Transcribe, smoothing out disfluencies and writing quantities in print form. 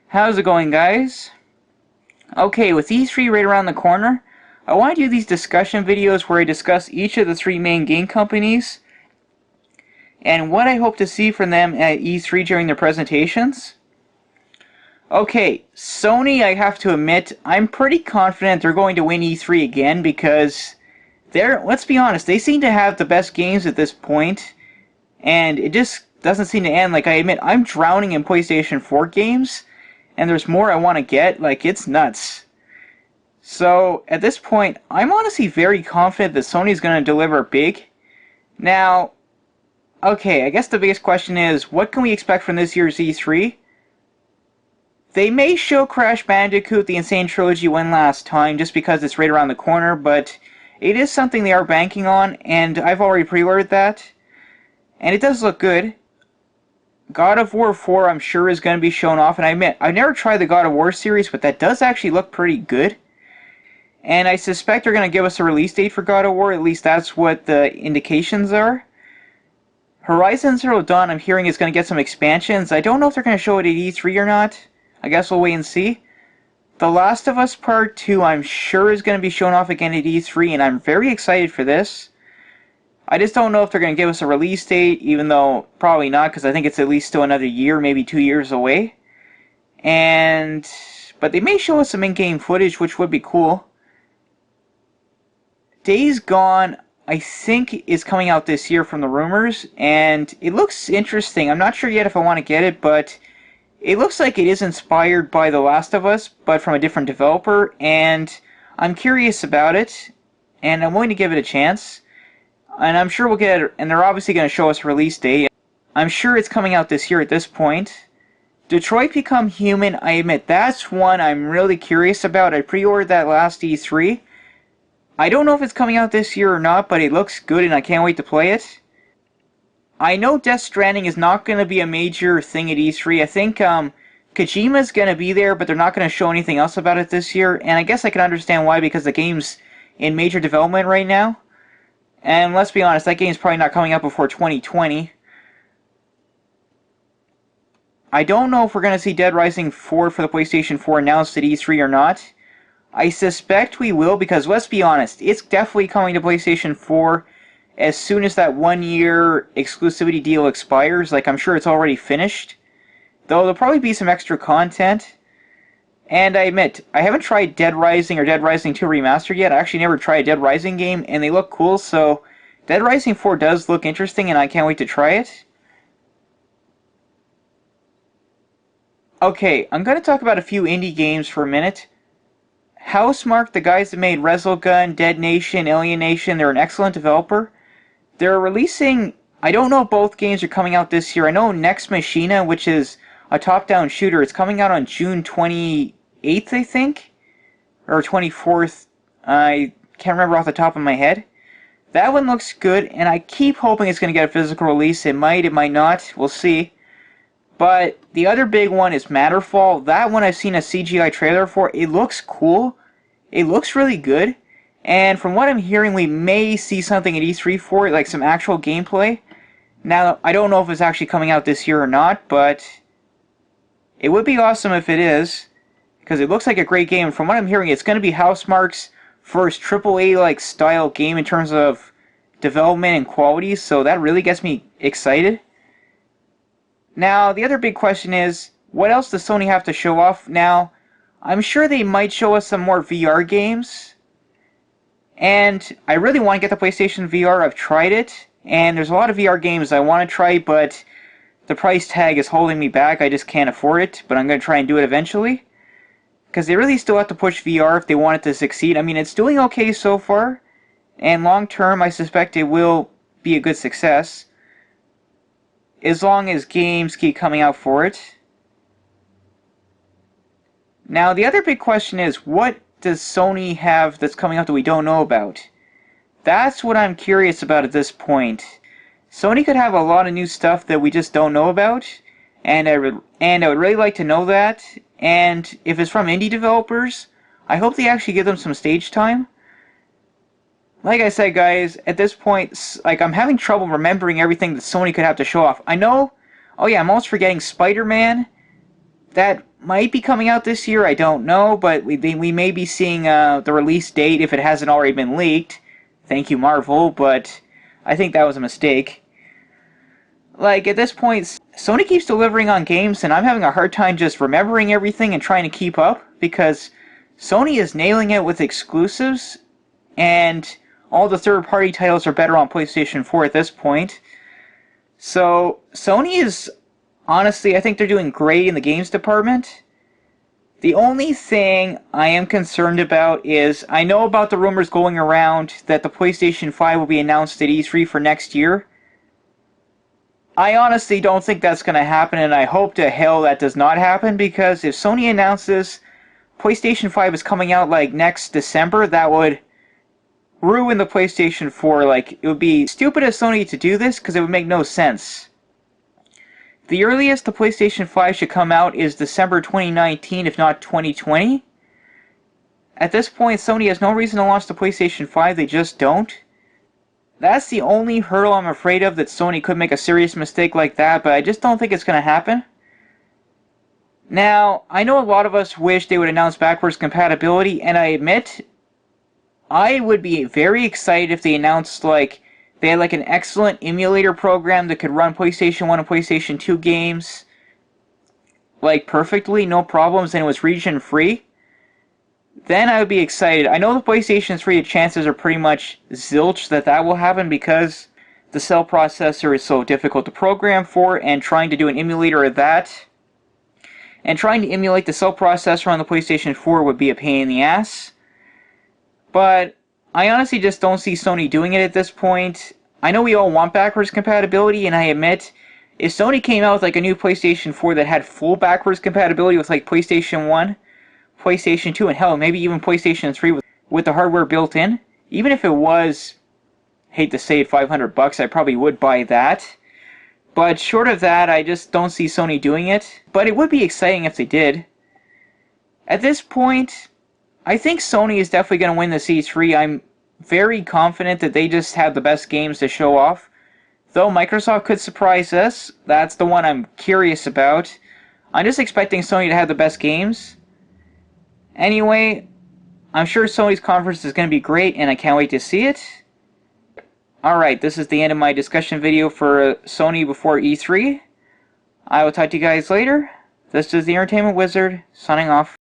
How's it going, guys? Okay, with E3 right around the corner, I want to do these discussion videos where I discuss each of the three main game companies and what I hope to see from them at E3 during their presentations. Okay, Sony, I have to admit, I'm pretty confident they're going to win E3 again because let's be honest, they seem to have the best games at this point, and it just doesn't seem to end. Like, I admit, I'm drowning in PlayStation 4 games, and there's more I want to get. Like, it's nuts. So, at this point, I'm honestly very confident that Sony's going to deliver big. Now, okay, I guess the biggest question is, what can we expect from this year's E3? They may show Crash Bandicoot The Insane Trilogy one last time, just because it's right around the corner, but it is something they are banking on, and I've already pre-ordered that. And it does look good. God of War 4, I'm sure, is going to be shown off, and I admit, I've never tried the God of War series, but that does actually look pretty good. And I suspect they're going to give us a release date for God of War, at least that's what the indications are. Horizon Zero Dawn, I'm hearing, is going to get some expansions. I don't know if they're going to show it at E3 or not. I guess we'll wait and see. The Last of Us Part 2, I'm sure, is going to be shown off again at E3, and I'm very excited for this. I just don't know if they're going to give us a release date, even though probably not, because I think it's at least still another year, maybe 2 years away. But they may show us some in-game footage, which would be cool. Days Gone, I think, is coming out this year from the rumors, and it looks interesting. I'm not sure yet if I want to get it, but it looks like it is inspired by The Last of Us, but from a different developer, and I'm curious about it, and I'm willing to give it a chance. And I'm sure we'll get it, and they're obviously going to show us a release date. I'm sure it's coming out this year at this point. Detroit Become Human, I admit, that's one I'm really curious about. I pre-ordered that last E3. I don't know if it's coming out this year or not, but it looks good and I can't wait to play it. I know Death Stranding is not going to be a major thing at E3. I think Kojima's going to be there, but they're not going to show anything else about it this year. And I guess I can understand why, because the game's in major development right now. And let's be honest, that game's probably not coming out before 2020. I don't know if we're going to see Dead Rising 4 for the PlayStation 4 announced at E3 or not. I suspect we will, because let's be honest, it's definitely coming to PlayStation 4 as soon as that 1-year exclusivity deal expires. Like, I'm sure it's already finished. Though there'll probably be some extra content. And I admit, I haven't tried Dead Rising or Dead Rising 2 Remastered yet. I actually never tried a Dead Rising game, and they look cool, so Dead Rising 4 does look interesting, and I can't wait to try it. Okay, I'm going to talk about a few indie games for a minute. Housemarque, the guys that made Resogun, Dead Nation, Alien Nation, they're an excellent developer. They're releasing, I don't know if both games are coming out this year. I know Nex Machina, which is a top-down shooter, it's coming out on June 28th, I think? Or 24th, I can't remember off the top of my head. That one looks good, and I keep hoping it's going to get a physical release. It might not, we'll see. But the other big one is Matterfall. That one I've seen a CGI trailer for. It looks cool. It looks really good. And from what I'm hearing, we may see something at E3 for it, like some actual gameplay. Now, I don't know if it's actually coming out this year or not, but it would be awesome if it is, because it looks like a great game. From what I'm hearing, it's going to be Housemarque's first AAA-like style game in terms of development and quality, so that really gets me excited. Now, the other big question is, what else does Sony have to show off? Now, I'm sure they might show us some more VR games, and I really want to get the PlayStation VR. I've tried it, and there's a lot of VR games I want to try, but the price tag is holding me back. I just can't afford it, but I'm going to try and do it eventually. Because they really still have to push VR if they want it to succeed. I mean, it's doing okay so far, and long term, I suspect it will be a good success, as long as games keep coming out for it. Now, the other big question is, what does Sony have that's coming out that we don't know about? That's what I'm curious about at this point. Sony could have a lot of new stuff that we just don't know about, and I would really like to know that. And if it's from indie developers, I hope they actually give them some stage time. Like I said, guys, at this point, like, I'm having trouble remembering everything that Sony could have to show off. I know, oh yeah, I'm almost forgetting Spider-Man. That might be coming out this year, I don't know, but we may be seeing the release date if it hasn't already been leaked. Thank you, Marvel, but I think that was a mistake. Like, at this point, Sony keeps delivering on games, and I'm having a hard time just remembering everything and trying to keep up, because Sony is nailing it with exclusives, and all the third-party titles are better on PlayStation 4 at this point. So, Sony is, honestly, I think they're doing great in the games department. The only thing I am concerned about is, I know about the rumors going around that the PlayStation 5 will be announced at E3 for next year. I honestly don't think that's going to happen, and I hope to hell that does not happen, because if Sony announces PlayStation 5 is coming out like next December, that would ruin the PlayStation 4. Like, it would be stupid of Sony to do this, because it would make no sense. The earliest the PlayStation 5 should come out is December 2019, if not 2020. At this point, Sony has no reason to launch the PlayStation 5, they just don't. That's the only hurdle I'm afraid of, that Sony could make a serious mistake like that, but I just don't think it's going to happen. Now, I know a lot of us wish they would announce backwards compatibility, and I admit, I would be very excited if they announced, like, they had like an excellent emulator program that could run PlayStation 1 and PlayStation 2 games, like, perfectly, no problems, and it was region free. Then I would be excited. I know the PlayStation 3 chances are pretty much zilch that will happen, because the cell processor is so difficult to program for, and trying to do an emulator of that, and trying to emulate the cell processor on the PlayStation 4 would be a pain in the ass. But I honestly just don't see Sony doing it at this point. I know we all want backwards compatibility, and I admit, if Sony came out with like a new PlayStation 4 that had full backwards compatibility with like PlayStation 1, PlayStation 2, and hell, maybe even PlayStation 3 with the hardware built in, even if it was, hate to say it, $500, I probably would buy that. But short of that, I just don't see Sony doing it. But it would be exciting if they did. At this point, I think Sony is definitely going to win the C3. I'm very confident that they just have the best games to show off. Though Microsoft could surprise us, that's the one I'm curious about. I'm just expecting Sony to have the best games. Anyway, I'm sure Sony's conference is going to be great, and I can't wait to see it. Alright, this is the end of my discussion video for Sony before E3. I will talk to you guys later. This is the Entertainment Wizard, signing off.